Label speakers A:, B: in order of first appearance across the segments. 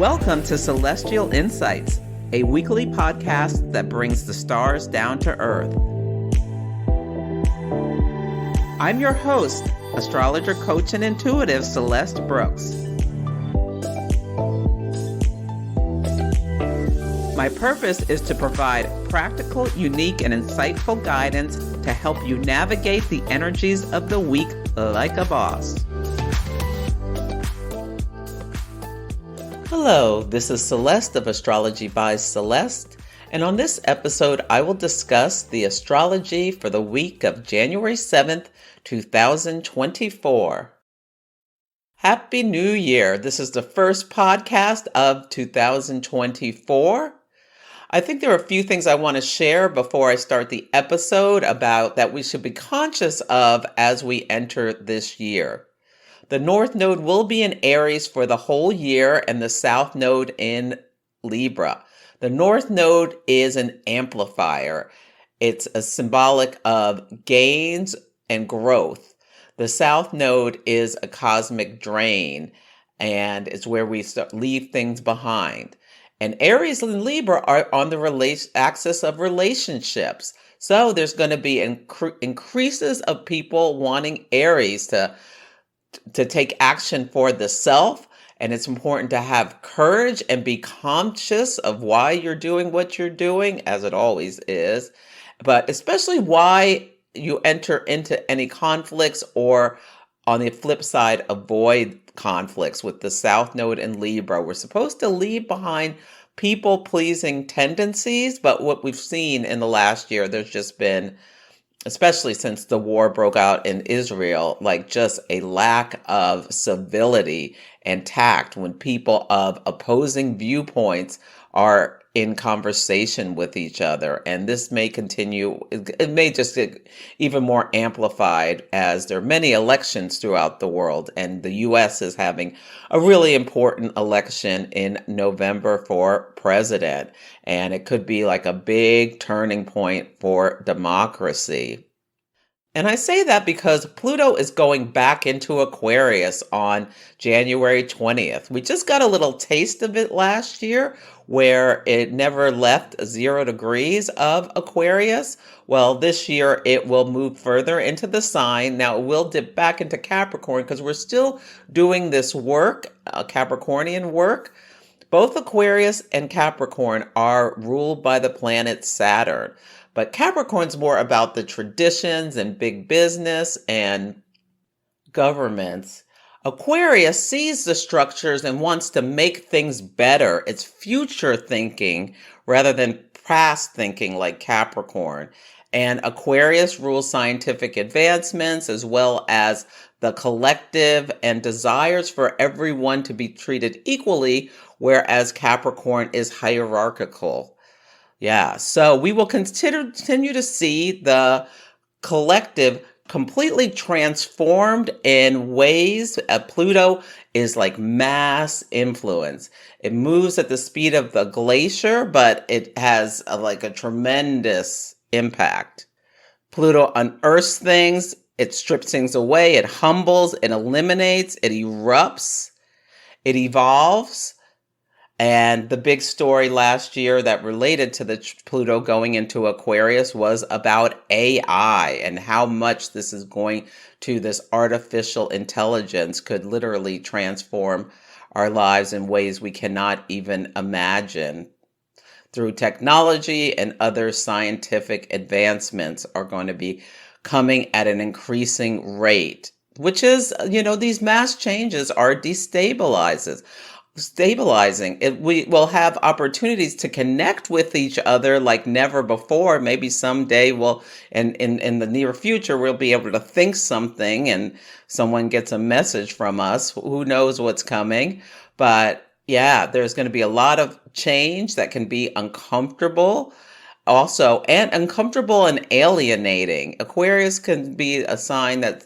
A: Welcome to Celestial Insights, a weekly podcast that brings the stars down to earth. I'm your host, astrologer, coach, and intuitive Celeste Brooks. My purpose is to provide practical, unique, and insightful guidance to help you navigate the energies of the week like a boss. Hello, this is Celeste of Astrology by Celeste, and on this episode I will discuss the astrology for the week of January 7th, 2024. Happy New Year! This is the first podcast of 2024. I think there are a few things I want to share before I start the episode about that we should be conscious of as we enter this year. The North Node will be in Aries for the whole year and the South Node in Libra. The North Node is an amplifier. It's a symbolic of gains and growth. The South Node is a cosmic drain, and it's where we leave things behind. And Aries and Libra are on the axis of relationships. So there's going to be increases of people wanting Aries to take action for the self, and it's important to have courage and be conscious of why you're doing what you're doing, as it always is, but especially why you enter into any conflicts, or on the flip side, avoid conflicts with the South Node in Libra. We're supposed to leave behind people-pleasing tendencies, but what we've seen in the last year, there's just been, especially since the war broke out in Israel, like just a lack of civility and tact when people of opposing viewpoints are in conversation with each other. And this may continue, it may just get even more amplified as there are many elections throughout the world. And the US is having a really important election in November for president. And it could be like a big turning point for democracy. And I say that because Pluto is going back into Aquarius on January 20th. We just got a little taste of it last year where it never left 0 degrees of Aquarius. Well, this year it will move further into the sign. Now it will dip back into Capricorn because we're still doing this work, Capricornian work. Both Aquarius and Capricorn are ruled by the planet Saturn. But Capricorn's more about the traditions and big business and governments. Aquarius sees the structures and wants to make things better. It's future thinking rather than past thinking like Capricorn. And Aquarius rules scientific advancements as well as the collective and desires for everyone to be treated equally, whereas Capricorn is hierarchical. Yeah, so we will continue to see the collective completely transformed in ways. Pluto is like mass influence. It moves at the speed of the glacier, but it has like a tremendous impact. Pluto unearths things, it strips things away, it humbles, it eliminates, it erupts, it evolves. And the big story last year that related to the Pluto going into Aquarius was about AI and how much this artificial intelligence could literally transform our lives in ways we cannot even imagine. Through technology and other scientific advancements are going to be coming at an increasing rate, which is, these mass changes are stabilizing. We will have opportunities to connect with each other like never before. Maybe someday in the near future, we'll be able to think something and someone gets a message from us. Who knows what's coming? But yeah, there's going to be a lot of change that can be uncomfortable also, and uncomfortable and alienating. Aquarius can be a sign that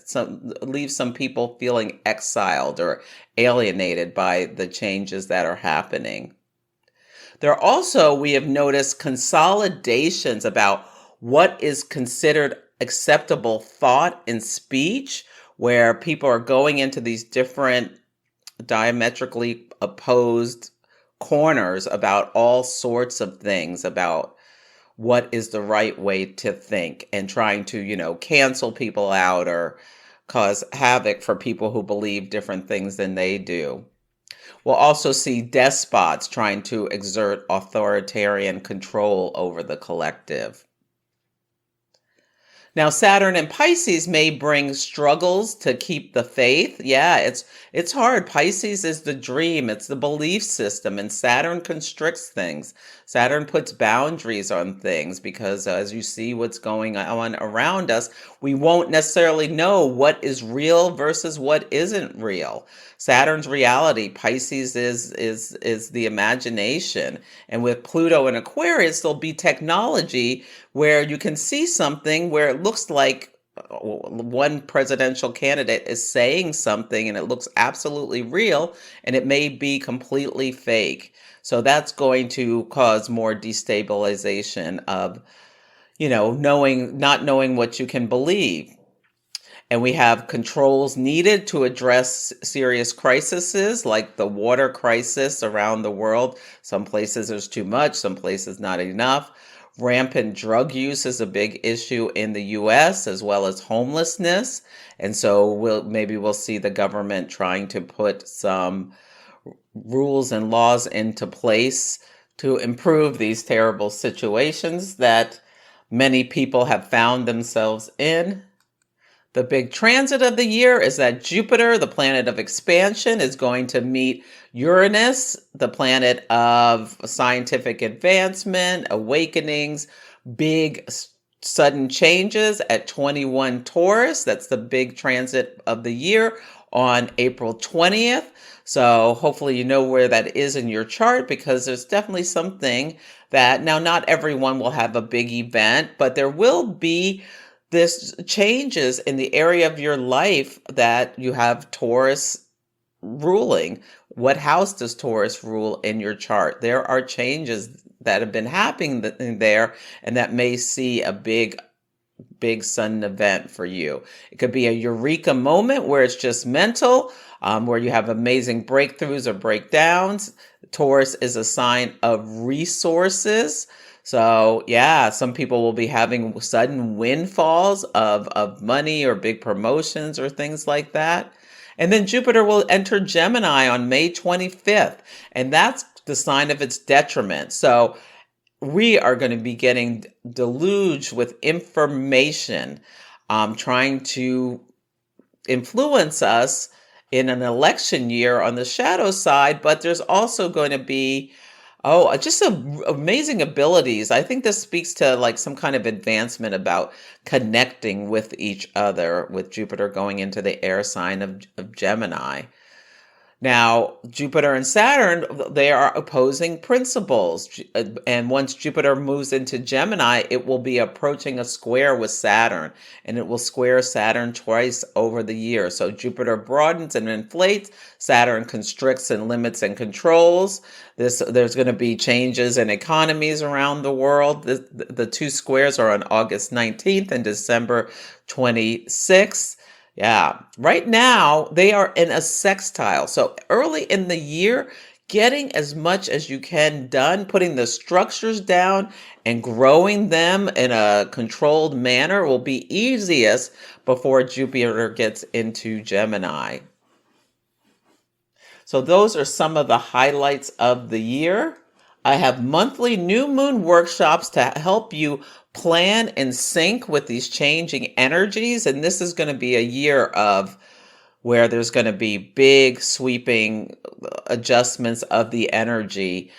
A: leaves some people feeling exiled or alienated by the changes that are happening. There are also, we have noticed, consolidations about what is considered acceptable thought and speech, where people are going into these different diametrically opposed corners about all sorts of things, about what is the right way to think, and trying to, cancel people out or cause havoc for people who believe different things than they do. We'll also see despots trying to exert authoritarian control over the collective. Now, Saturn and Pisces may bring struggles to keep the faith. Yeah, it's hard. Pisces is the dream, it's the belief system, and Saturn constricts things. Saturn puts boundaries on things because as you see what's going on around us, we won't necessarily know what is real versus what isn't real. Saturn's reality, Pisces is the imagination. And with Pluto in Aquarius, there'll be technology where you can see something where it looks like one presidential candidate is saying something and it looks absolutely real, and it may be completely fake. So that's going to cause more destabilization of, not knowing what you can believe. And we have controls needed to address serious crises like the water crisis around the world. Some places there's too much, some places not enough. Rampant drug use is a big issue in the US, as well as homelessness. And so we'll see the government trying to put some rules and laws into place to improve these terrible situations that many people have found themselves in. The big transit of the year is that Jupiter, the planet of expansion, is going to meet Uranus, the planet of scientific advancement, awakenings, big sudden changes at 21 Taurus. That's the big transit of the year on April 20th. So hopefully you know where that is in your chart, because there's definitely something that, now not everyone will have a big event, but there will be this changes in the area of your life that you have Taurus ruling. What house does Taurus rule in your chart? There are changes that have been happening there, and that may see a big sudden event for you. It could be a eureka moment where it's just mental, where you have amazing breakthroughs or breakdowns. Taurus is a sign of resources. So yeah, some people will be having sudden windfalls of money or big promotions or things like that. And then Jupiter will enter Gemini on May 25th, and that's the sign of its detriment. So we are going to be getting deluged with information, trying to influence us in an election year on the shadow side, but there's also going to be just amazing abilities. I think this speaks to like some kind of advancement about connecting with each other, with Jupiter going into the air sign of Gemini. Now, Jupiter and Saturn, they are opposing principles. And once Jupiter moves into Gemini, it will be approaching a square with Saturn, and it will square Saturn twice over the year. So Jupiter broadens and inflates, Saturn constricts and limits and controls. There's going to be changes in economies around the world. The two squares are on August 19th and December 26th. Yeah, right now they are in a sextile. So early in the year, getting as much as you can done, putting the structures down and growing them in a controlled manner will be easiest before Jupiter gets into Gemini. So those are some of the highlights of the year. I have monthly new moon workshops to help you plan and sync with these changing energies. And this is going to be a year of where there's going to be big sweeping adjustments of the energy,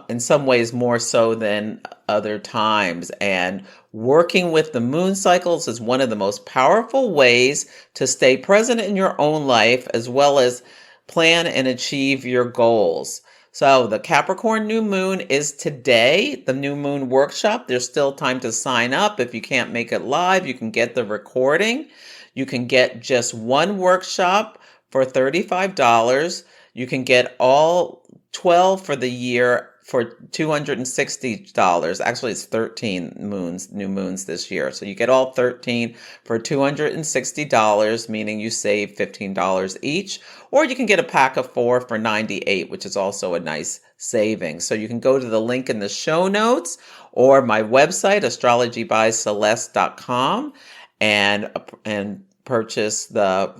A: in some ways more so than other times. And working with the moon cycles is one of the most powerful ways to stay present in your own life, as well as plan and achieve your goals. So the Capricorn new moon is today, the new moon workshop. There's still time to sign up. If you can't make it live, you can get the recording. You can get just one workshop for $35. You can get all 12 for the year for $260. Actually, it's 13 new moons this year. So you get all 13 for $260, meaning you save $15 each. Or you can get a pack of 4 for $98, which is also a nice savings. So you can go to the link in the show notes or my website, astrologybyceleste.com, and purchase the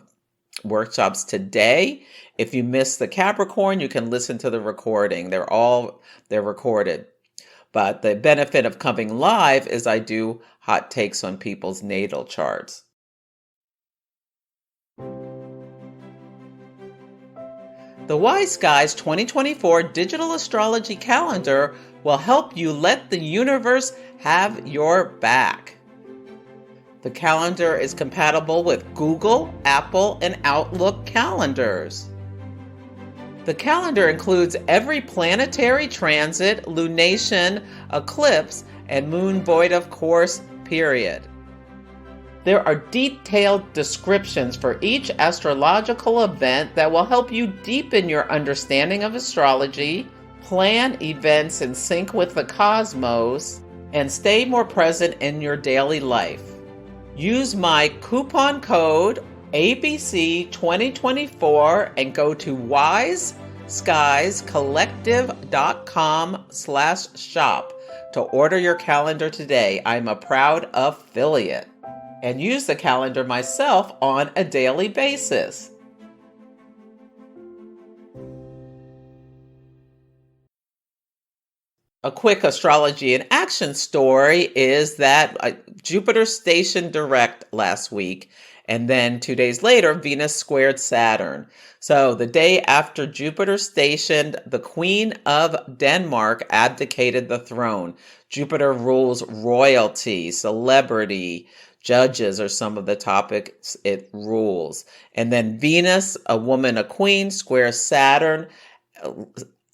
A: workshops today. If you missed the Capricorn, you can listen to the recording. They're recorded. But the benefit of coming live is I do hot takes on people's natal charts. The Wise Guys 2024 Digital Astrology Calendar will help you let the universe have your back. The calendar is compatible with Google, Apple, and Outlook calendars. The calendar includes every planetary transit, lunation, eclipse, and moon void of course period. There are detailed descriptions for each astrological event that will help you deepen your understanding of astrology, plan events in sync with the cosmos, and stay more present in your daily life. Use my coupon code ABC2024 and go to wiseskiescollective.com/shop to order your calendar today. I'm a proud affiliate and use the calendar myself on a daily basis. A quick astrology in action story is that Jupiter stationed direct last week, and then 2 days later, Venus squared Saturn. So the day after Jupiter stationed, the Queen of Denmark abdicated the throne. Jupiter rules royalty, celebrity, judges are some of the topics it rules. And then Venus, a woman, a queen, squares Saturn,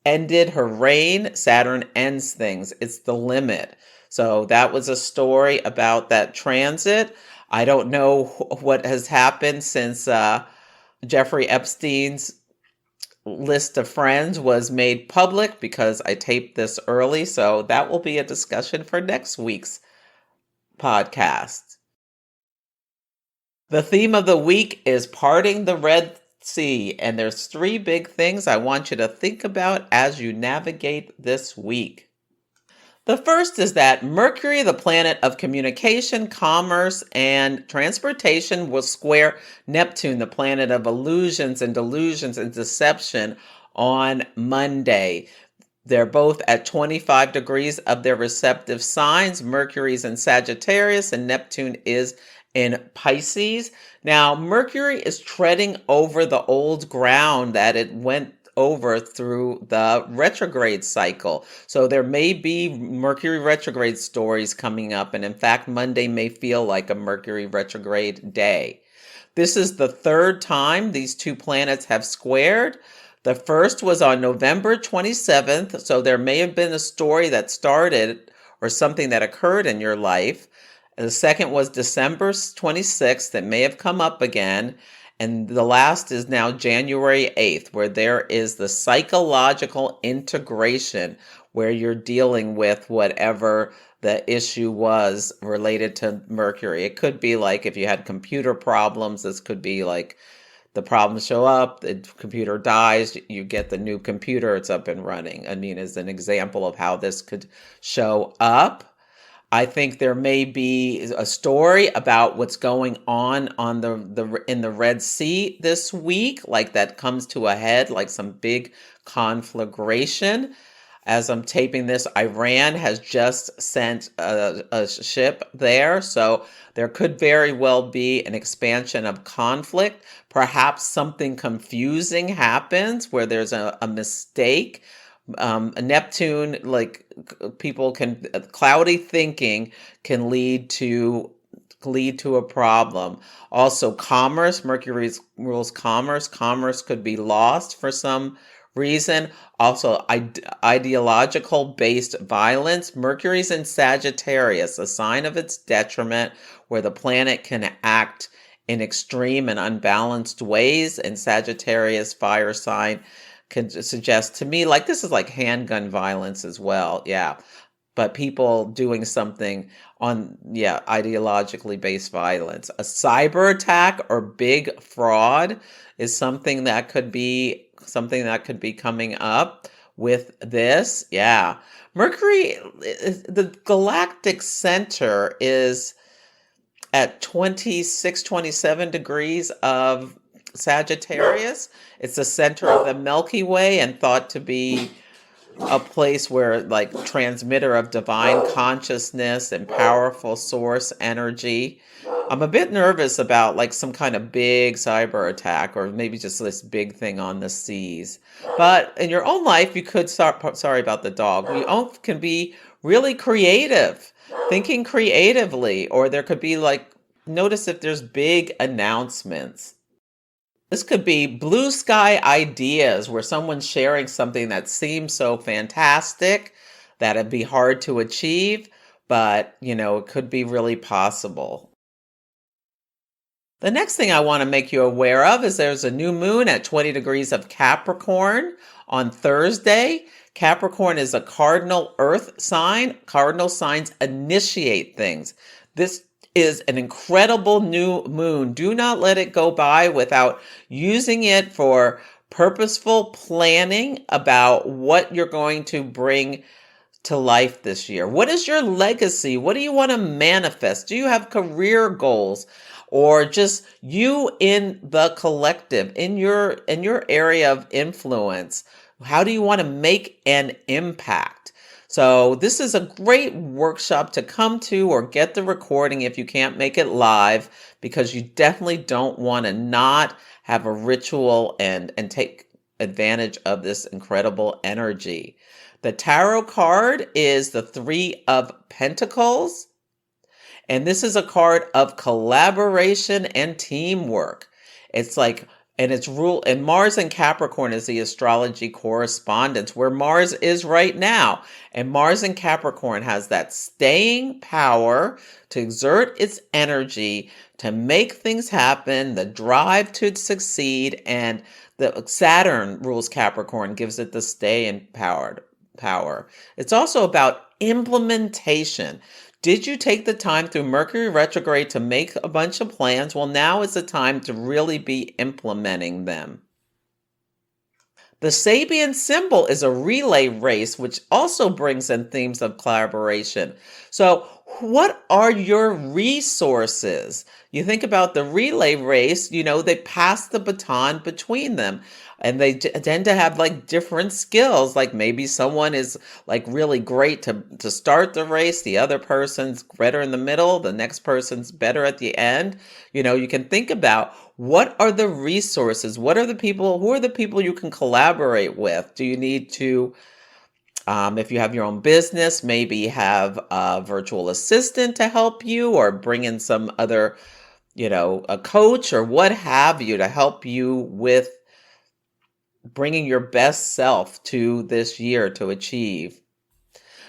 A: ended her reign. Saturn ends things. It's the limit. So that was a story about that transit. I don't know what has happened since Jeffrey Epstein's list of friends was made public, because I taped this early. So that will be a discussion for next week's podcast. The theme of the week is parting the Red Sea, and there's 3 big things I want you to think about as you navigate this week. The first is that Mercury, the planet of communication, commerce, and transportation, will square Neptune, the planet of illusions and delusions and deception, on Monday. They're both at 25 degrees of their respective signs. Mercury's in Sagittarius and Neptune is in Pisces. Now, Mercury is treading over the old ground that it went over through the retrograde cycle. So there may be Mercury retrograde stories coming up. And in fact, Monday may feel like a Mercury retrograde day. This is the 3rd time these 2 planets have squared. The first was on November 27th. So there may have been a story that started or something that occurred in your life. The second was December 26th that may have come up again. And the last is now January 8th, where there is the psychological integration where you're dealing with whatever the issue was related to Mercury. It could be like if you had computer problems, this could be like the problems show up, the computer dies, you get the new computer, it's up and running. I mean, as an example of how this could show up. I think there may be a story about what's going on in the Red Sea this week, like that comes to a head, like some big conflagration. As I'm taping this, Iran has just sent a ship there, so there could very well be an expansion of conflict. Perhaps something confusing happens where there's a mistake. Neptune, like people can, cloudy thinking can lead to a problem. Also, commerce, Mercury rules commerce. Commerce could be lost for some reason. Also, ideological based violence. Mercury's in Sagittarius, a sign of its detriment, where the planet can act in extreme and unbalanced ways. And Sagittarius, fire sign, can suggest to me like this is like handgun violence as well. Yeah. But people doing something on, ideologically based violence. A cyber attack or big fraud is something that could be coming up, with this. Yeah. Mercury, the galactic center is at 26, 27 degrees of Sagittarius. It's the center of the Milky Way and thought to be a place where, like, transmitter of divine consciousness and powerful source energy. I'm a bit nervous about like some kind of big cyber attack or maybe just this big thing on the seas. But in your own life, you could start, sorry about the dog, can be really creative, thinking creatively, or there could be like, notice if there's big announcements. This could be blue sky ideas where someone's sharing something that seems so fantastic that it'd be hard to achieve, but it could be really possible. The next thing I want to make you aware of is there's a new moon at 20 degrees of Capricorn on Thursday. Capricorn is a cardinal earth sign. Cardinal signs initiate things. This is an incredible new moon. Do not let it go by without using it for purposeful planning about what you're going to bring to life this year. What is your legacy? What do you want to manifest? Do you have career goals or just you in the collective, in your area of influence? How do you want to make an impact? So this is a great workshop to come to or get the recording if you can't make it live, because you definitely don't want to not have a ritual and take advantage of this incredible energy. The tarot card is the Three of Pentacles, and this is a card of collaboration and teamwork. It's like, and it's rule, and Mars in Capricorn is the astrology correspondence where Mars is right now. And Mars in Capricorn has that staying power to exert its energy to make things happen, the drive to succeed, and the Saturn rules Capricorn, gives it the staying power. It's also about implementation. Did you take the time through Mercury retrograde to make a bunch of plans? Well, now is the time to really be implementing them. The Sabian symbol is a relay race, which also brings in themes of collaboration. So what are your resources? You think about the relay race, they pass the baton between them. And they tend to have like different skills. Like maybe someone is like really great to start the race. The other person's better in the middle. The next person's better at the end. You can think about what are the resources? Who are the people you can collaborate with? Do you need to, if you have your own business, maybe have a virtual assistant to help you, or bring in some other, a coach or what have you to help you with bringing your best self to this year to achieve.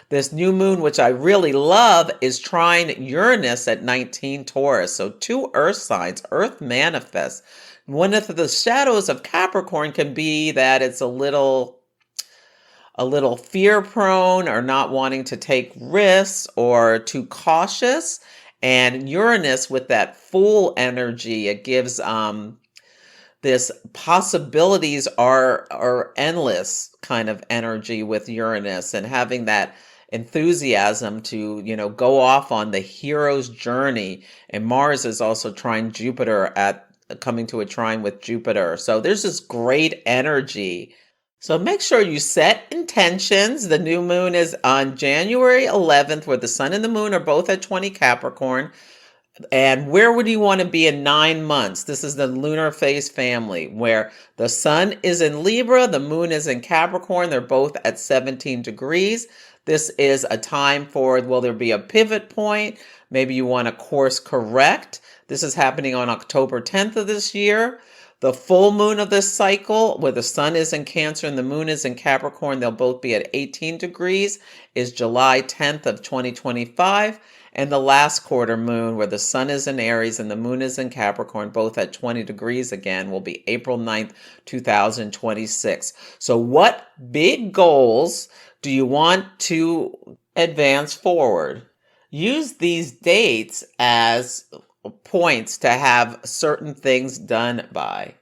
A: This new moon, which I really love, is trine Uranus at 19 Taurus. So two earth signs, earth manifests. One of the shadows of Capricorn can be that it's a little fear prone or not wanting to take risks or too cautious. And Uranus with that Fool energy, it gives this possibilities are endless kind of energy with Uranus, and having that enthusiasm to, go off on the hero's journey. And Mars is also trine Jupiter coming to a trine with Jupiter. So there's this great energy. So make sure you set intentions. The new moon is on January 11th, where the sun and the moon are both at 20 Capricorn. And where would you want to be in 9 months? This is the lunar phase family, where the sun is in Libra, the moon is in Capricorn. They're both at 17 degrees. This is a time for, will there be a pivot point? Maybe you want to course correct. This is happening on October 10th of this year. The full moon of this cycle, where the sun is in Cancer and the moon is in Capricorn, they'll both be at 18 degrees, is July 10th of 2025. And the last quarter moon, where the sun is in Aries and the moon is in Capricorn, both at 20 degrees again, will be April 9th, 2026. So what big goals do you want to advance forward? Use these dates as points to have certain things done by.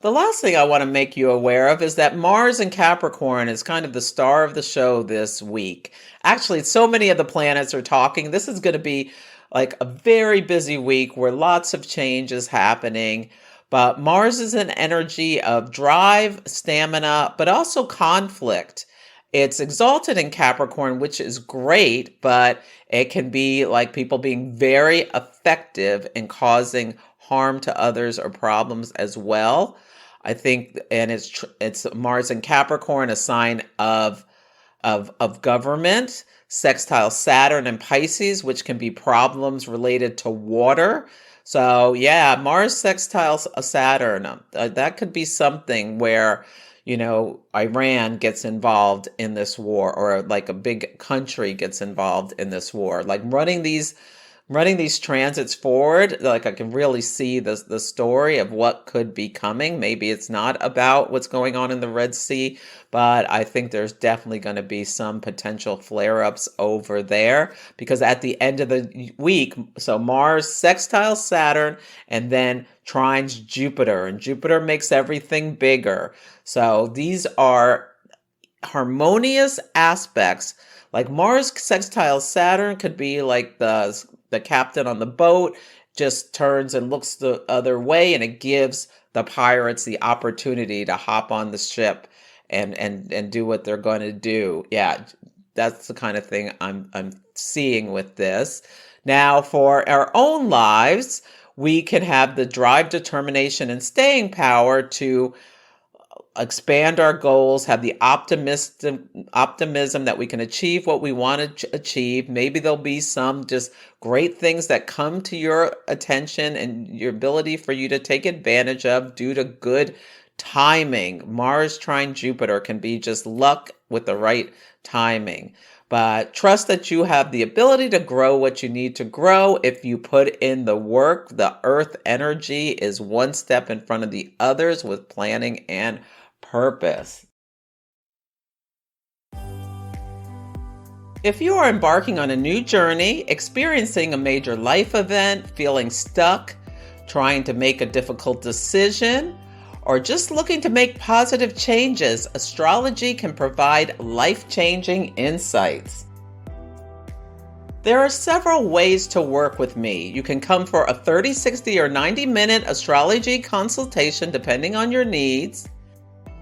A: The last thing I want to make you aware of is that Mars in Capricorn is kind of the star of the show this week. Actually, so many of the planets are talking. This is going to be like a very busy week where lots of change is happening. But Mars is an energy of drive, stamina, but also conflict. It's exalted in Capricorn, which is great, but it can be like people being very effective in causing harm to others or problems as well. I think, and it's Mars in Capricorn, a sign of government, sextile Saturn and Pisces, which can be problems related to water. So yeah, Mars sextile Saturn, that could be something where, Iran gets involved in this war, or like a big country gets involved in this war, like running these transits forward. Like I can really see the story of what could be coming. Maybe it's not about what's going on in the Red Sea, but I think there's definitely going to be some potential flare-ups over there, because at the end of the week, so Mars sextile Saturn and then trines Jupiter, and Jupiter makes everything bigger. So these are harmonious aspects. Like Mars sextile Saturn could be like the captain on the boat just turns and looks the other way, and it gives the pirates the opportunity to hop on the ship and do what they're going to do. Yeah, that's the kind of thing I'm seeing with this. Now, for our own lives, we can have the drive, determination, and staying power to expand our goals, have the optimism that we can achieve what we want to achieve. Maybe there'll be some just great things that come to your attention and your ability for you to take advantage of due to good timing. Mars trine Jupiter can be just luck with the right timing. But trust that you have the ability to grow what you need to grow if you put in the work. The earth energy is one step in front of the others with planning and purpose. If you are embarking on a new journey, experiencing a major life event, feeling stuck, trying to make a difficult decision, or just looking to make positive changes, astrology can provide life-changing insights. There are several ways to work with me. You can come for a 30, 60, or 90-minute astrology consultation depending on your needs.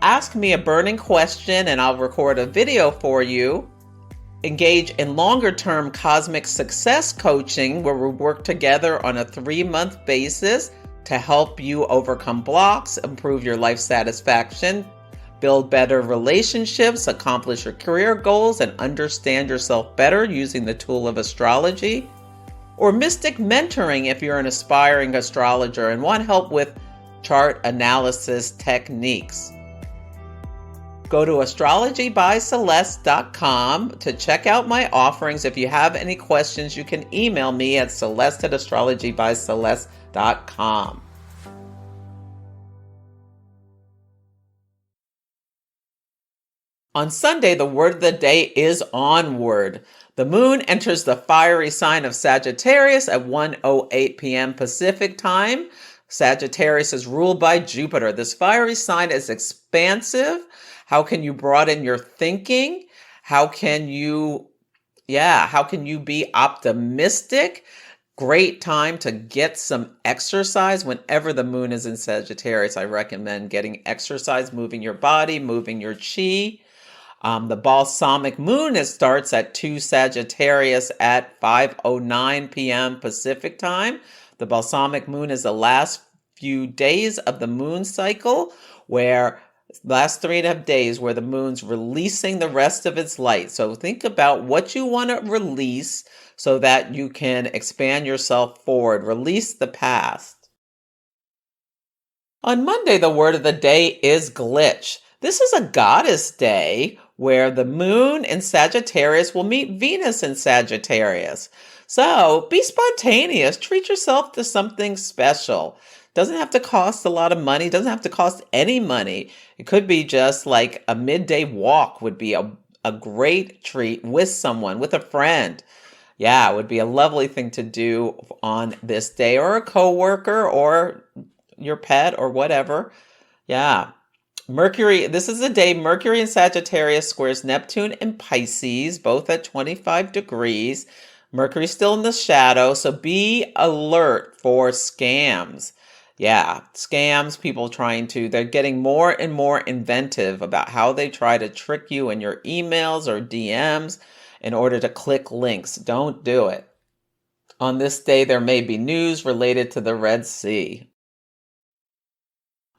A: Ask me a burning question and I'll record a video for you. Engage in longer-term cosmic success coaching, where we work together on a 3-month basis to help you overcome blocks, improve your life satisfaction, build better relationships, accomplish your career goals, and understand yourself better using the tool of astrology. Or mystic mentoring if you're an aspiring astrologer and want help with chart analysis techniques. Go to astrologybyceleste.com to check out my offerings. If you have any questions, you can email me at celeste@astrologybyceleste.com. On Sunday, the word of the day is onward. The moon enters the fiery sign of Sagittarius at 1:08 p.m. Pacific time. Sagittarius is ruled by Jupiter. This fiery sign is expansive. How can you broaden your thinking? How can you be optimistic? Great time to get some exercise. Whenever the moon is in Sagittarius, I recommend getting exercise, moving your body, moving your chi. The balsamic moon starts at 2 Sagittarius at 5:09 p.m. Pacific time. The balsamic moon is the last few days of the moon cycle, where last 3.5 days where the moon's releasing the rest of its light. So think about what you want to release so that you can expand yourself forward. Release the past. On Monday, the word of the day is glitch. This is a goddess day where the moon in Sagittarius will meet Venus in Sagittarius. So be spontaneous. Treat yourself to something special. Doesn't have to cost a lot of money. Doesn't have to cost any money. It could be just like a midday walk would be a great treat with someone, with a friend. Yeah, it would be a lovely thing to do on this day, or a coworker or your pet or whatever. Yeah. Mercury, this is the day Mercury in Sagittarius squares Neptune in Pisces, both at 25 degrees. Mercury's still in the shadow, so be alert for scams. Yeah, scams, people they're getting more and more inventive about how they try to trick you in your emails or DMs in order to click links. Don't do it. On this day, there may be news related to the Red Sea.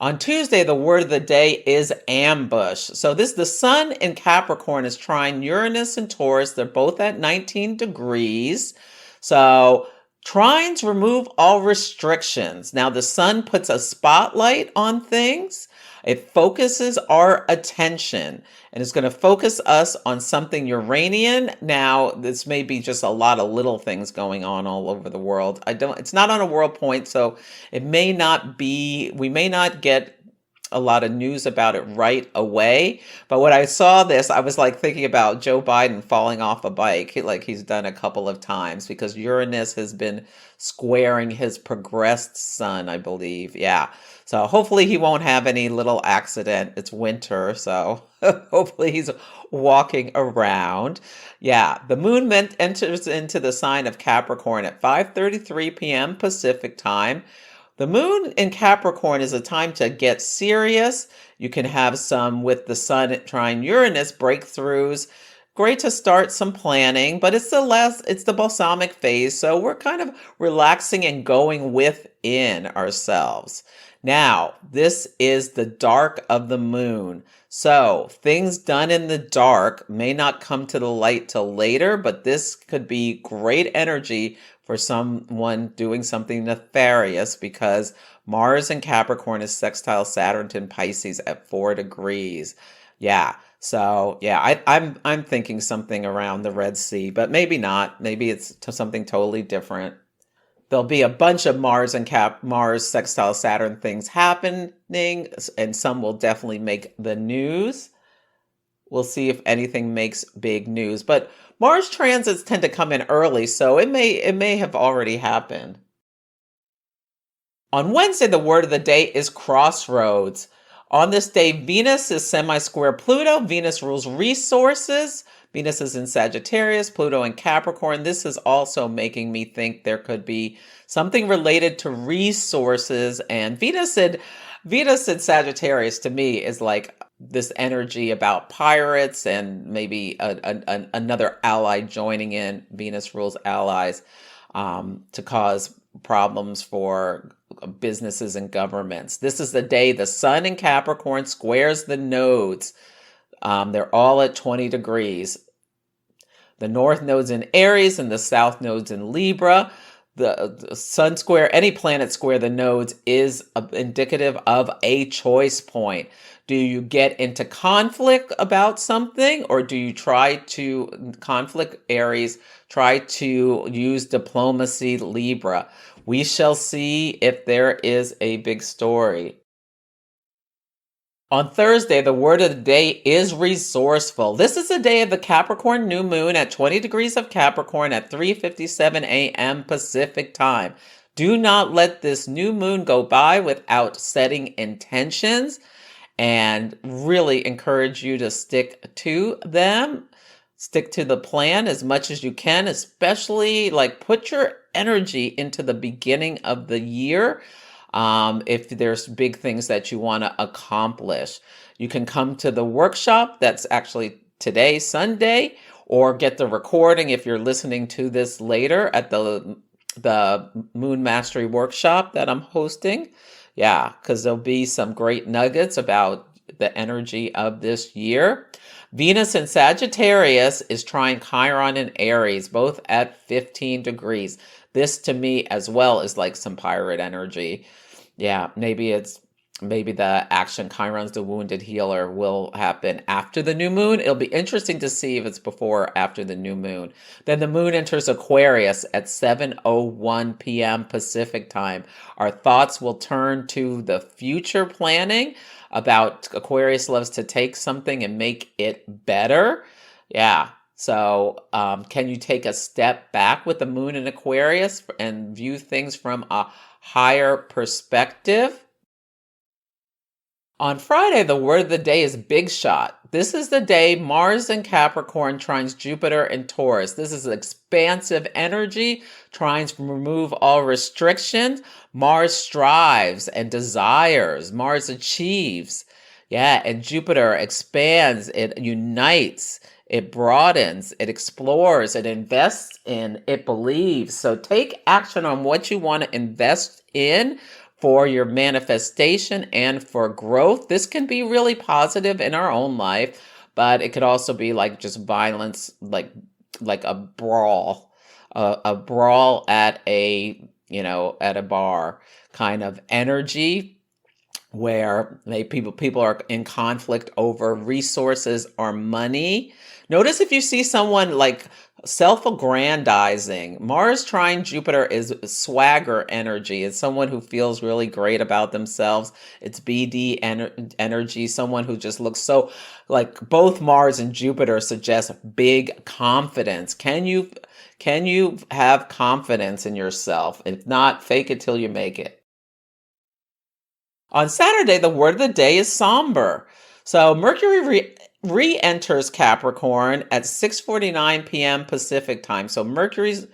A: On Tuesday, the word of the day is ambush. So the sun in Capricorn is trine Uranus and Taurus. They're both at 19 degrees. So trines remove all restrictions. Now the sun puts a spotlight on things. It focuses our attention and it's going to focus us on something Uranian. Now, this may be just a lot of little things going on all over the world. It's not on a world point, so we may not get a lot of news about it right away. But when I saw this, I was like thinking about Joe Biden falling off a bike, like he's done a couple of times, because Uranus has been squaring his progressed sun, I believe. Yeah. So hopefully he won't have any little accident. It's winter, so hopefully he's walking around. Yeah, the moon enters into the sign of Capricorn at 5:33 p.m. Pacific time. The moon in Capricorn is a time to get serious. You can have some, with the sun trine Uranus, breakthroughs. Great to start some planning, but it's the balsamic phase, so we're kind of relaxing and going within ourselves. Now, this is the dark of the moon. So things done in the dark may not come to the light till later, but this could be great energy for someone doing something nefarious, because Mars in Capricorn is sextile Saturn in Pisces at 4 degrees. Yeah. So yeah, I'm thinking something around the Red Sea, but maybe not. Maybe it's something totally different. There'll be a bunch of Mars sextile Saturn things happening, and some will definitely make the news. We'll see if anything makes big news. But Mars transits tend to come in early, so it may have already happened. On Wednesday, the word of the day is crossroads. On this day, Venus is semi-square Pluto. Venus rules resources. Venus is in Sagittarius, Pluto in Capricorn. This is also making me think there could be something related to resources. And Venus in Sagittarius to me is like this energy about pirates and maybe another ally joining in. Venus rules allies to cause problems for businesses and governments. This is the day the sun in Capricorn squares the nodes. They're all at 20 degrees. The north node's in Aries and the south node's in Libra. The sun square, any planet square the nodes, is indicative of a choice point. Do you get into conflict about something, or do you conflict Aries, try to use diplomacy Libra? We shall see if there is a big story. On Thursday, the word of the day is resourceful. This is the day of the Capricorn new moon at 20 degrees of Capricorn at 3:57 a.m. Pacific time. Do not let this new moon go by without setting intentions, and really encourage you to stick to them. Stick to the plan as much as you can, especially like put your energy into the beginning of the year. If there's big things that you want to accomplish, you can come to the workshop that's actually today, Sunday, or get the recording if you're listening to this later at the Moon Mastery workshop that I'm hosting. Yeah, because there'll be some great nuggets about the energy of this year. Venus in Sagittarius is trine Chiron in Aries, both at 15 degrees. This to me as well is like some pirate energy. Yeah, maybe the action Chiron's the wounded healer will happen after the new moon. It'll be interesting to see if it's before or after the new moon. Then the moon enters Aquarius at 7:01 p.m. Pacific time. Our thoughts will turn to the future planning. About Aquarius loves to take something and make it better. Yeah. So can you take a step back with the moon in Aquarius and view things from a higher perspective? On Friday, the word of the day is BIGSHOT. This is the day Mars in Capricorn trines Jupiter in Taurus. This is expansive energy. Trines remove all restrictions. Mars strives and desires. Mars achieves. Yeah, and Jupiter expands. It unites. It broadens. It explores. It invests in. It believes. So take action on what you want to invest in for your manifestation and for growth. This can be really positive in our own life, but it could also be like just violence, like a brawl, a brawl at at a bar kind of energy where people are in conflict over resources or money. Notice if you see someone like self-aggrandizing. Mars trine Jupiter is swagger energy. It's someone who feels really great about themselves. It's BD energy, someone who just looks so like both Mars and Jupiter suggest big confidence. Can you have confidence in yourself? If not, fake it till you make it. On Saturday, the word of the day is somber. So Mercury re-enters Capricorn at 6:49 p.m. Pacific time. So Mercury's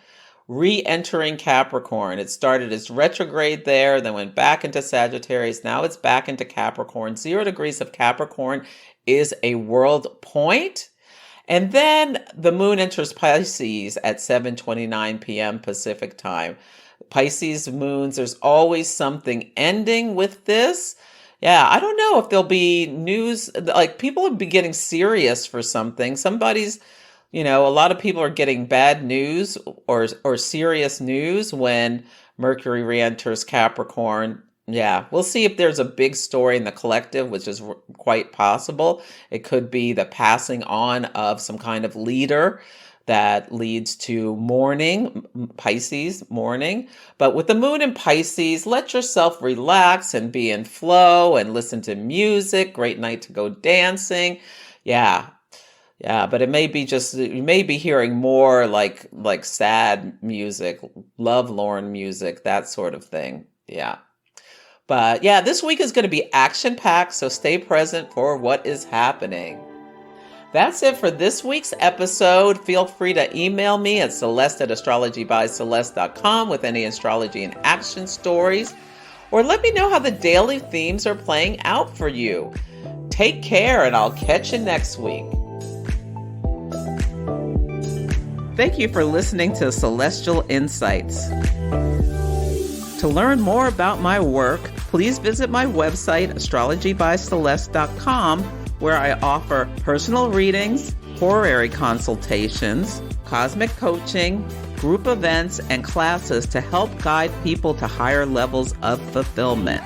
A: re-entering Capricorn. It started its retrograde there, then went back into Sagittarius. Now it's back into Capricorn. 0 degrees of Capricorn is a world point. And then the moon enters Pisces at 7:29 p.m. Pacific time. Pisces moons, there's always something ending with this. Yeah, I don't know if there'll be news, like people will be getting serious for something. A lot of people are getting bad news or serious news when Mercury re-enters Capricorn. Yeah, we'll see if there's a big story in the collective, which is quite possible. It could be the passing on of some kind of leader that leads to mourning, Pisces mourning. But with the moon in Pisces, let yourself relax and be in flow and listen to music. Great night to go dancing. Yeah. But it may be you may be hearing more like sad music, lovelorn music, that sort of thing. Yeah. But yeah, this week is going to be action-packed, so stay present for what is happening. That's it for this week's episode. Feel free to email me at celeste@astrologybyceleste.com with any astrology and action stories, or let me know how the daily themes are playing out for you. Take care, and I'll catch you next week. Thank you for listening to Celestial Insights. To learn more about my work, please visit my website, astrologybyceleste.com, where I offer personal readings, horary consultations, cosmic coaching, group events, and classes to help guide people to higher levels of fulfillment.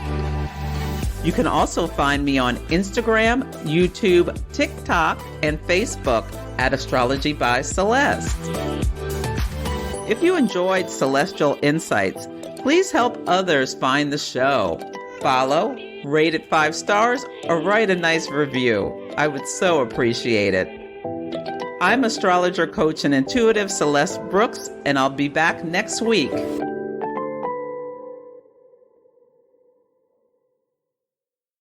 A: You can also find me on Instagram, YouTube, TikTok, and Facebook at Astrology by Celeste. If you enjoyed Celestial Insights, please help others find the show. Follow, rate it 5 stars, or write a nice review. I would so appreciate it. I'm astrologer, coach, and intuitive Celeste Brooks, and I'll be back next week.